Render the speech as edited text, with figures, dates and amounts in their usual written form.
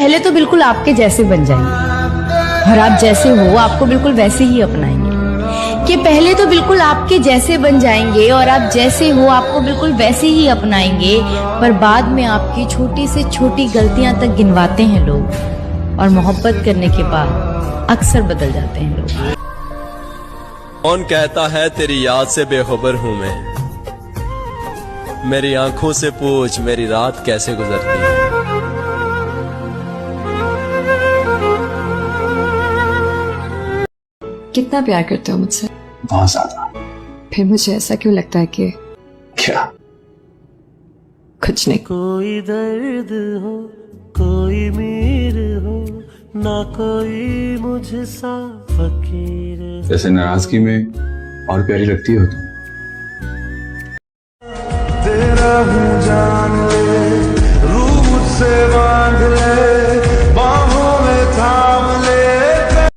पहले तो बिल्कुल आपके जैसे बन जाएंगे और आप जैसे हो आपको बिल्कुल वैसे ही अपनाएंगे। कि पहले तो बिल्कुल आपके जैसे बन जाएंगे और आप जैसे हो आपको बिल्कुल वैसे ही अपनाएंगे, पर बाद में आपकी छोटी से छोटी गलतियां तक गिनवाते हैं लोग और मोहब्बत करने के बाद अक्सर बदल जाते हैं लोग। कौन कहता है तेरी याद से बेखबर हूं मैं, मेरी आंखों से पूछ मेरी रात कैसे गुजरती है। कितना प्यार करते हो मुझसे? बहुत ज्यादा। फिर मुझे ऐसा क्यों लगता है कि क्या? कुछ नहीं। कोई दर्द हो कोई मीर हो ना कोई मुझसा फकीर। जैसे नाराजगी में और प्यारी लगती हो तुम।